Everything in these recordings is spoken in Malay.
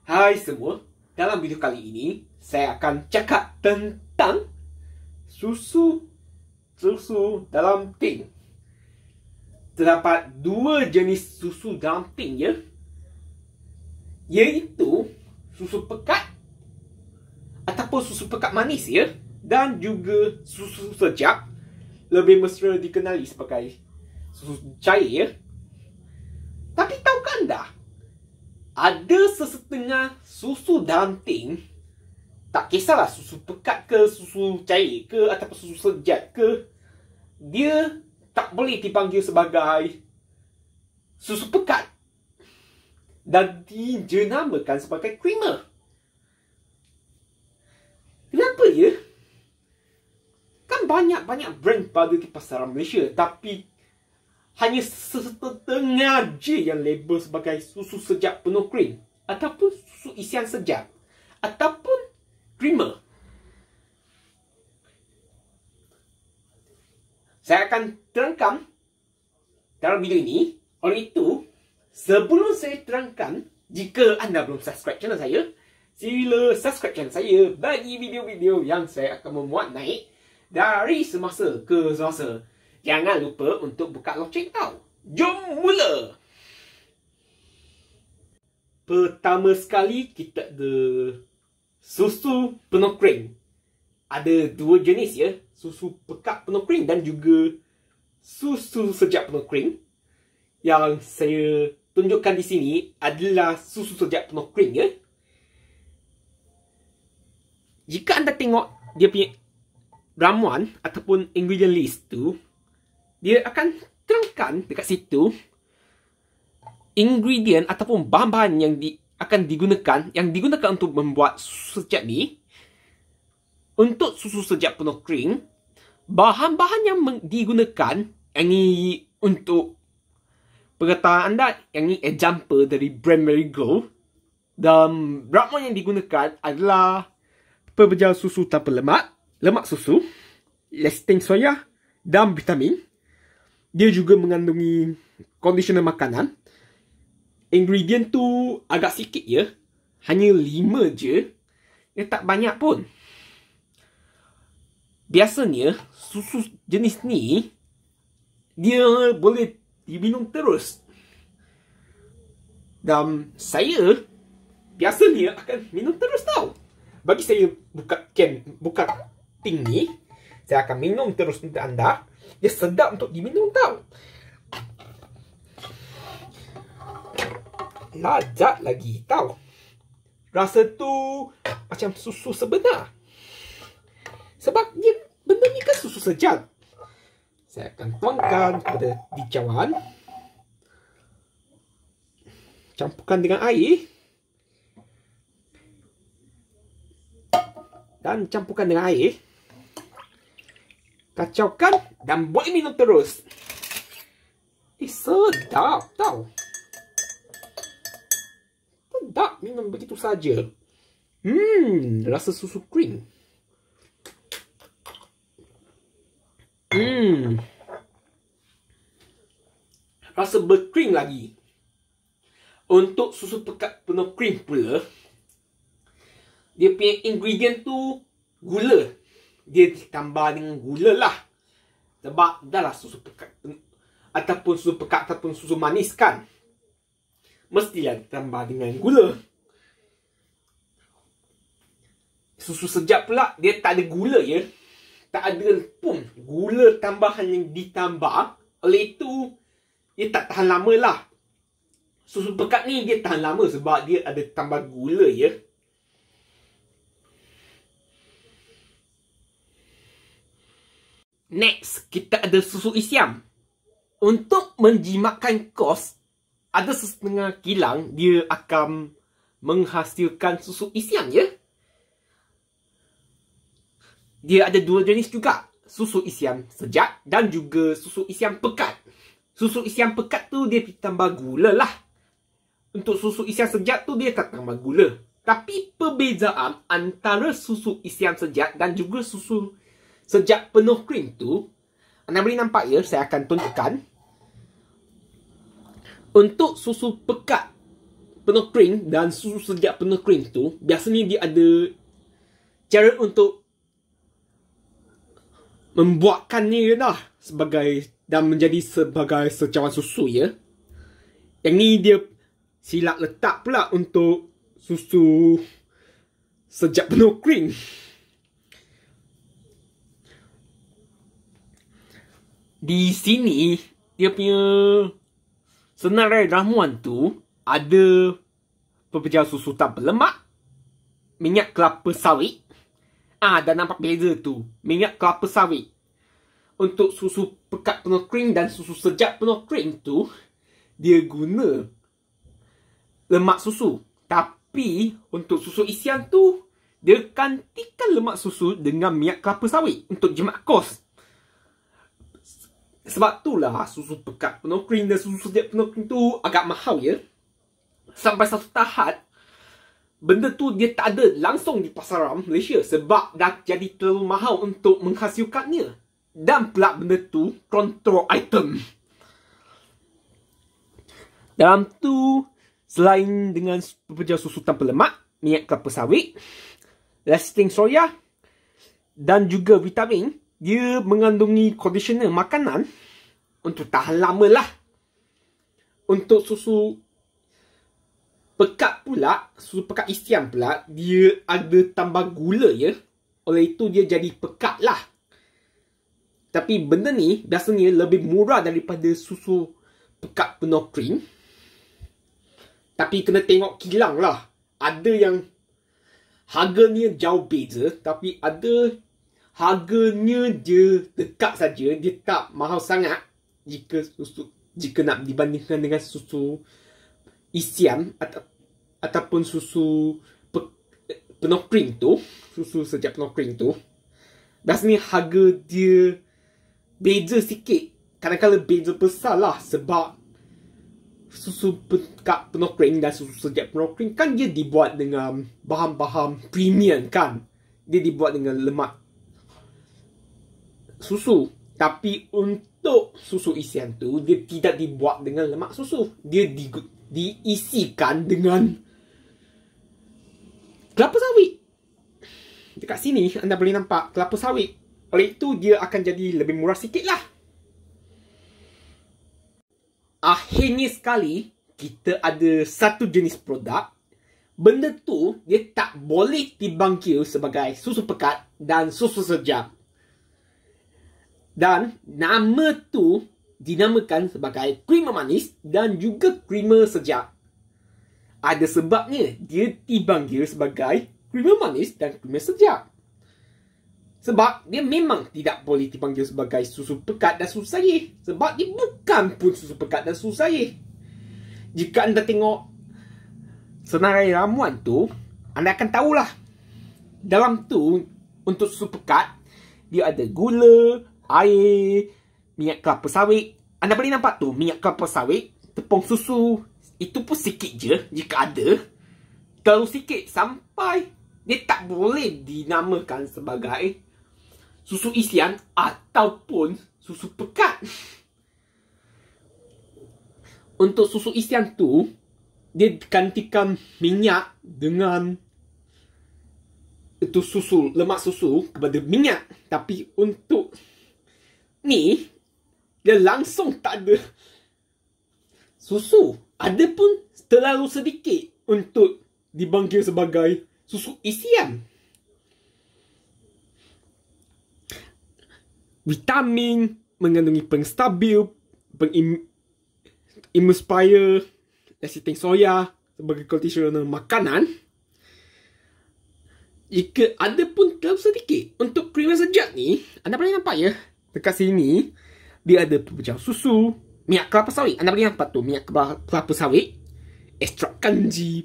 Hai semua, dalam video kali ini saya akan cakap tentang susu dalam tin. Terdapat dua jenis susu dalam tin ya, iaitu susu pekat ataupun susu pekat manis ya, dan juga susu sejap, lebih mesra dikenali sebagai susu cair ya. Tapi tahukah anda, ada sesetengah susu dalam tin, tak kisahlah susu pekat ke, susu cair ke, ataupun susu sejat ke, dia tak boleh dipanggil sebagai susu pekat dan dijenamakan sebagai creamer. Kenapa ya? Kan banyak brand pada di pasaran Malaysia, tapi hanya setengah je yang label sebagai susu sejap penuh krim, ataupun susu isian sejap, ataupun creamer. Saya akan terangkan dalam video ini. Oleh itu, sebelum saya terangkan, jika anda belum subscribe channel saya, sila subscribe channel saya bagi video-video yang saya akan memuat naik dari semasa ke semasa. Jangan lupa untuk buka loceng tau. Jom mula! Pertama sekali, kita ada susu penuh krim. Ada dua jenis ya, susu pekat penuh krim dan juga susu sejap penuh krim. Yang saya tunjukkan di sini adalah susu sejap penuh krim ya. Jika anda tengok dia punya ramuan ataupun ingredient list tu, dia akan terangkan dekat situ ingredient ataupun bahan-bahan yang akan digunakan, yang digunakan untuk membuat susu sejap ni. Untuk susu sejap penuh krim, bahan-bahan yang digunakan, yang ni untuk pengetahuan anda, yang ni example dari brand Marigold, dan ramuan yang digunakan adalah pembejal susu tanpa lemak, lemak susu, lecithin soya dan vitamin. Dia juga mengandungi conditioner makanan. Ingredient tu agak sikit ya, hanya 5 je. Dia tak banyak pun. Biasanya susu jenis ni dia boleh diminum terus. Dan saya biasanya akan minum terus tau. Bagi saya buka tin ni, saya akan minum terus untuk anda. Dia sedap untuk diminum tau. Lezat lagi tau. Rasa tu macam susu sebenar. Sebab dia benda ni kan susu sejat. Saya akan tuangkan pada dicauan. Campurkan dengan air. Dan campurkan dengan air. Kacaukan dan boleh minum terus. Sedap tau. Sedap minum begitu saja. Rasa susu krim. Rasa berkrim lagi. Untuk susu pekat penuh krim pula, dia punya ingredient tu gula. Dia ditambah dengan gula lah. Sebab dah lah susu pekat ataupun susu pekat ataupun susu manis kan, mestilah ditambah dengan gula. Susu sejap pula dia tak ada gula ya. Tak ada pun gula tambahan yang ditambah. Oleh itu dia tak tahan lama lah. Susu pekat ni dia tahan lama sebab dia ada tambah gula ya. Next, kita ada susu isiam. Untuk menjimatkan kos, ada setengah kilang dia akan menghasilkan susu isiam ya. Dia ada dua jenis juga, susu isiam sejat dan juga susu isiam pekat. Susu isiam pekat tu dia tambah gula lah. Untuk susu isiam sejat tu dia tak tambah gula. Tapi perbezaan antara susu isiam sejat dan juga susu sejak penuh krim tu, anda boleh nampak ya, saya akan tunjukkan. Untuk susu pekat penuh krim dan susu sejak penuh krim tu, biasanya dia ada cara untuk membuatkannya lah sebagai dan menjadi sebagai secawan susu ya. Yang ni dia silap letak pula untuk susu sejak penuh krim. Di sini dia punya senarai ramuan tu ada pepejal susu tanpa lemak, minyak kelapa sawit. Dah nampak beza tu. Minyak kelapa sawit untuk susu pekat penuh krim dan susu sejak penuh krim tu dia guna lemak susu. Tapi untuk susu isian tu dia gantikan lemak susu dengan minyak kelapa sawit untuk jimat kos. Sebab itulah susu pekat penuh krim dan susu sejak penuh krim tu agak mahal ya. Sampai satu tahap benda tu dia tak ada langsung di pasaran Malaysia sebab dah jadi terlalu mahal untuk menghasilkannya. Dan pula benda tu kontrol item. Dalam tu selain dengan pepejal susu tanpa lemak, minyak kelapa sawit, lecithin soya dan juga vitamin, dia mengandungi conditioner makanan untuk tahan lama lah. Untuk susu pekat pula, susu pekat isian pula, dia ada tambah gula ya. Oleh itu dia jadi pekat lah. Tapi benda ni biasanya lebih murah daripada susu pekat penuh krim. Tapi kena tengok kilang lah. Ada yang harganya jauh beza, tapi ada harganya je dekat saja, dia tak mahal sangat jika nak dibandingkan dengan susu isian ataupun susu penuh krim tu, susu sejak penuh krim tu. Biasanya harga dia beza sikit. Kadang-kadang beza besar lah sebab susu pekat penuh krim dan susu sejak penuh krim kan dia dibuat dengan bahan-bahan premium kan. Dia dibuat dengan lemak susu. Tapi untuk susu isian tu dia tidak dibuat dengan lemak susu. Dia diisikan dengan kelapa sawit. Dekat sini anda boleh nampak kelapa sawit. Oleh itu dia akan jadi lebih murah sikit lah. Akhirnya sekali kita ada satu jenis produk. Benda tu dia tak boleh dibangkit sebagai susu pekat dan susu sejak. Dan nama tu dinamakan sebagai creamer manis dan juga creamer sejak. Ada sebabnya dia dipanggil sebagai creamer manis dan creamer sejak. Sebab dia memang tidak boleh dipanggil sebagai susu pekat dan susu sayur. Sebab dia bukan pun susu pekat dan susu sayur. Jika anda tengok senarai ramuan tu, anda akan tahulah. Dalam tu, untuk susu pekat, dia ada gula, air, minyak kelapa sawit. Anda boleh nampak tu, minyak kelapa sawit, tepung susu. Itu pun sikit je jika ada. Terlalu sikit sampai dia tak boleh dinamakan sebagai susu isian ataupun susu pekat. Untuk susu isian tu, dia gantikan minyak dengan itu susu, lemak susu kepada minyak. Tapi untuk ni, dia langsung tak ada susu. Ada pun terlalu sedikit untuk dibangkit sebagai susu isian. Vitamin mengandungi pengstabil, emulsifier, lecithin soya sebagai conditioner makanan. Jika ada pun terlalu sedikit. Untuk creamer sejak ni, anda boleh nampak ya, dekat sini dia ada pepejal susu, minyak kelapa sawit. Anda boleh nampak tu, minyak kelapa sawit, ekstrak kanji,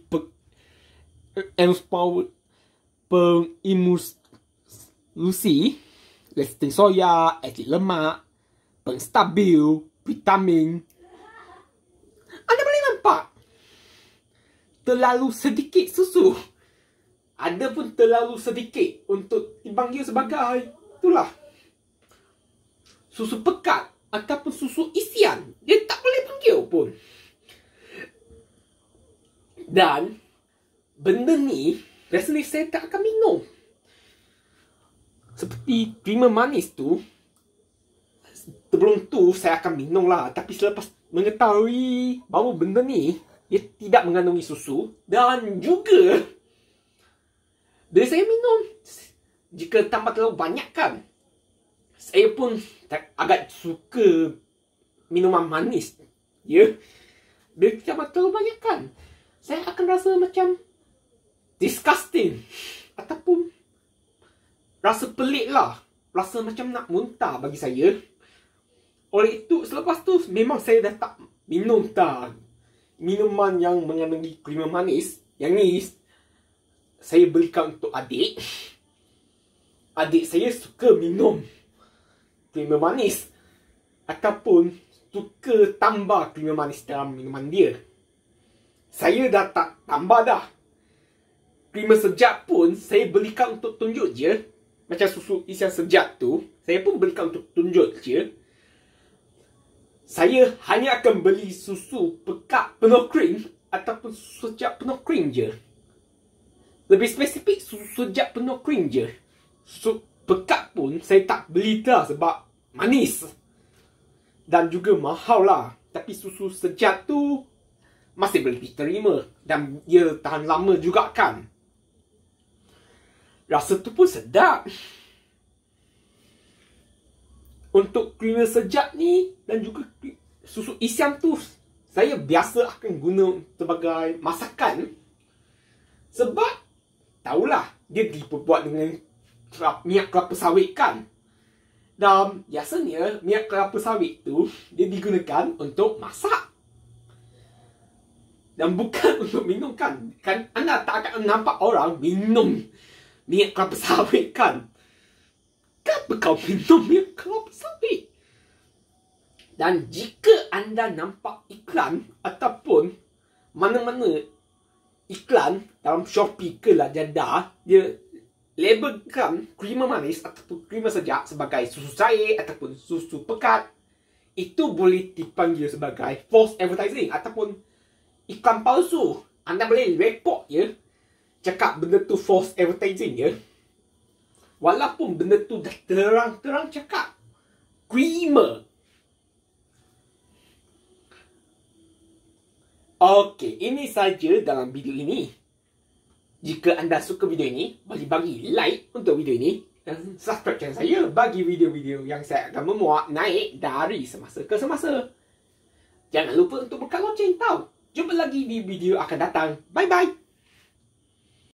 pengimulsi, lecithin soya, asid lemak, pengstabil, vitamin. Anda boleh nampak terlalu sedikit susu. Ada pun terlalu sedikit untuk dipanggil sebagai itulah susu pekat ataupun susu isian. Dia tak boleh panggil pun. Dan benda ni rasanya saya tak akan minum. Seperti creamer manis tu, sebelum tu saya akan minum lah. Tapi selepas mengetahui bahawa benda ni dia tidak mengandungi susu, dan juga bila saya minum, jika tambah terlalu banyak kan, saya pun agak suka minuman manis. Ya, bila tambah terlalu banyak kan, saya akan rasa macam disgusting. Ataupun rasa pelik lah. Rasa macam nak muntah bagi saya. Oleh itu, selepas tu memang saya dah tak minum dah minuman yang mengandungi creamer manis. Yang ni saya belikan untuk adik. Adik saya suka minum creamer manis, ataupun suka tambah creamer manis dalam minuman dia. Saya dah tak tambah dah. Creamer sejak pun saya belikan untuk tunjuk je. Macam susu isian sejak tu, saya pun belikan untuk tunjuk je. Saya hanya akan beli susu pekat penuh krim ataupun susu sejak penuh krim je. Lebih spesifik, susu sejak penuh krim je. Susu pekat pun saya tak beli dah sebab manis. Dan juga mahal lah. Tapi susu sejak tu masih boleh diterima. Dan dia tahan lama juga kan. Rasa tu pun sedap. Untuk creamer sejak ni dan juga susu isian tu, saya biasa akan guna sebagai masakan. Sebab tahulah, dia diperbuat dengan minyak kelapa sawit kan. Dan biasanya minyak kelapa sawit tu dia digunakan untuk masak. Dan bukan untuk minum kan. Kan anda tak akan nampak orang minum minyak kelapa sawit kan. Kenapa kau minum minyak kelapa sawit? Dan jika anda nampak iklan ataupun mana-mana iklan dalam Shopee ke Lazada, dia labelkan creamer manis ataupun creamer sejak sebagai susu cair ataupun susu pekat, itu boleh dipanggil sebagai false advertising ataupun iklan palsu. Anda boleh report je, cakap benda tu false advertising je. Walaupun benda tu dah terang-terang cakap creamer. Okey, ini saja dalam video ini. Jika anda suka video ini, boleh bagi like untuk video ini dan subscribe channel saya bagi video-video yang saya akan memuat naik dari semasa ke semasa. Jangan lupa untuk buka loceng tau. Jumpa lagi di video akan datang. Bye-bye.